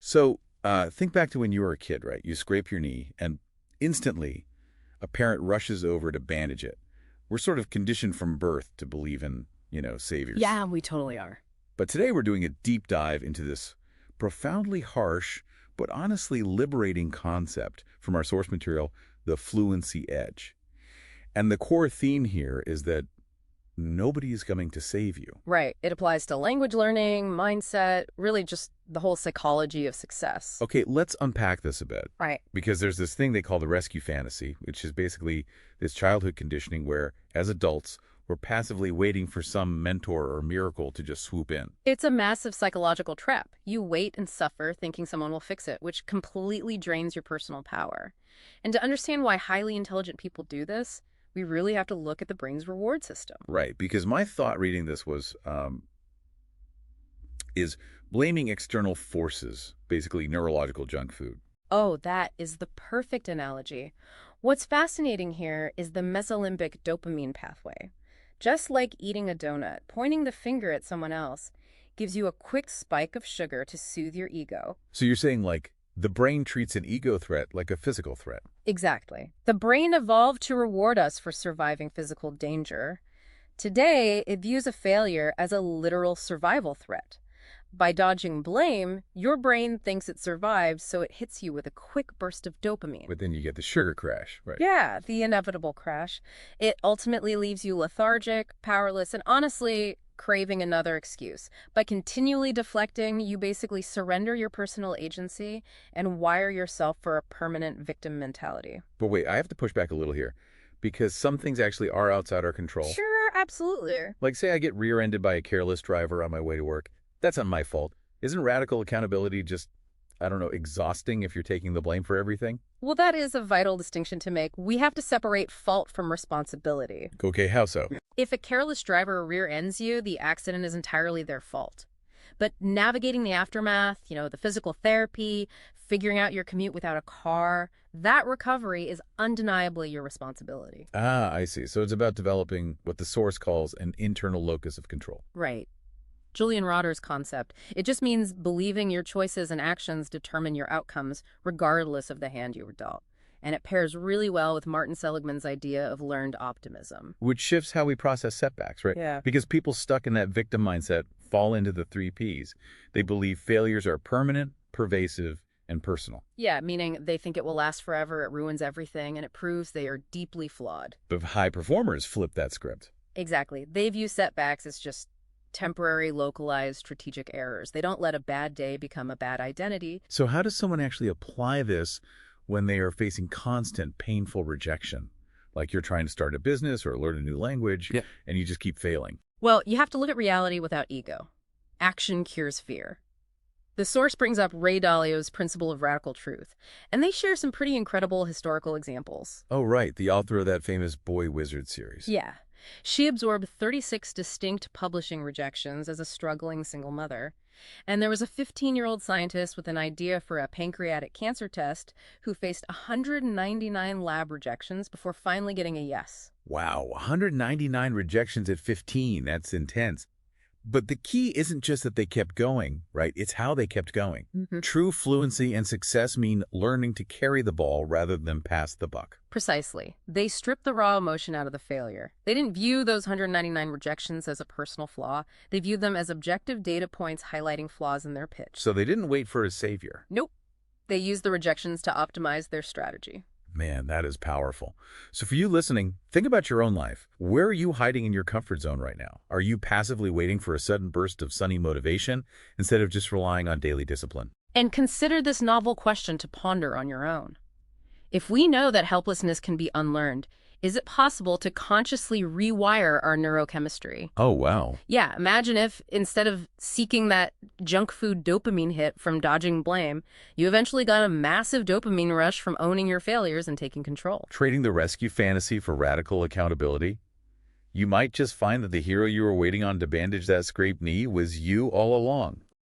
So think back to when you were a kid, right? You scrape your knee, and instantly a parent rushes over to bandage it. We're sort of conditioned from birth to believe in, saviors. Yeah, we totally are. But today we're doing a deep dive into this profoundly harsh, but honestly liberating concept from our source material, the Fluency Edge. And the core theme here is that nobody is coming to save you. Right. It applies to language learning, mindset, really just the whole psychology of success. Okay, let's unpack this a bit. Right. Because there's this thing they call the rescue fantasy, which is basically this childhood conditioning where, as adults, we're passively waiting for some mentor or miracle to just swoop in. It's a massive psychological trap. You wait and suffer thinking someone will fix it, which completely drains your personal power. And to understand why highly intelligent people do this, we really have to look at the brain's reward system. Right, because my thought reading this was, is blaming external forces, basically neurological junk food. Oh, that is the perfect analogy. What's fascinating here is the mesolimbic dopamine pathway. Just like eating a donut, pointing the finger at someone else gives you a quick spike of sugar to soothe your ego. So you're saying, like, the brain treats an ego threat like a physical threat. Exactly. The brain evolved to reward us for surviving physical danger. Today, it views a failure as a literal survival threat. By dodging blame, your brain thinks it survived, so it hits you with a quick burst of dopamine. But then you get the sugar crash, right? Yeah, the inevitable crash. It ultimately leaves you lethargic, powerless, and honestly, craving another excuse. By continually deflecting, you basically surrender your personal agency and wire yourself for a permanent victim mentality. But wait, I have to push back a little here, because some things actually are outside our control. Sure, absolutely. Like, say I get rear-ended by a careless driver on my way to work. That's not my fault. Isn't radical accountability just, I don't know, exhausting if you're taking the blame for everything? Well, that is a vital distinction to make. We have to separate fault from responsibility. Okay, how so? If a careless driver rear-ends you, the accident is entirely their fault. But navigating the aftermath, the physical therapy, figuring out your commute without a car, that recovery is undeniably your responsibility. Ah, I see. So it's about developing what the source calls an internal locus of control. Right. Julian Rotter's concept. It just means believing your choices and actions determine your outcomes, regardless of the hand you were dealt. And it pairs really well with Martin Seligman's idea of learned optimism. Which shifts how we process setbacks, right? Yeah. Because people stuck in that victim mindset fall into the 3 Ps. They believe failures are permanent, pervasive, and personal. Yeah, meaning they think it will last forever, it ruins everything, and it proves they are deeply flawed. But high performers flip that script. Exactly. They view setbacks as just temporary, localized, strategic errors. They don't let a bad day become a bad identity. So how does someone actually apply this when they are facing constant, painful rejection? Like you're trying to start a business or learn a new language, and you just keep failing. Well, you have to look at reality without ego. Action cures fear. The source brings up Ray Dalio's principle of radical truth, and they share some pretty incredible historical examples. Oh, right. The author of that famous Boy Wizard series. Yeah. She absorbed 36 distinct publishing rejections as a struggling single mother. And there was a 15-year-old scientist with an idea for a pancreatic cancer test who faced 199 lab rejections before finally getting a yes. Wow, 199 rejections at 15. That's intense. But the key isn't just that they kept going, right? It's how they kept going. True fluency and success mean learning to carry the ball rather than pass the buck. Precisely. They stripped the raw emotion out of the failure. They didn't view those 199 rejections as a personal flaw. They viewed them as objective data points highlighting flaws in their pitch. So they didn't wait for a savior. Nope. They used the rejections to optimize their strategy. Man, that is powerful. So for you listening, think about your own life. Where are you hiding in your comfort zone right now? Are you passively waiting for a sudden burst of sunny motivation instead of just relying on daily discipline? And consider this novel question to ponder on your own. If we know that helplessness can be unlearned, is it possible to consciously rewire our neurochemistry? Oh, wow. Yeah, imagine if instead of seeking that junk food dopamine hit from dodging blame, you eventually got a massive dopamine rush from owning your failures and taking control. Trading the rescue fantasy for radical accountability? You might just find that the hero you were waiting on to bandage that scraped knee was you all along.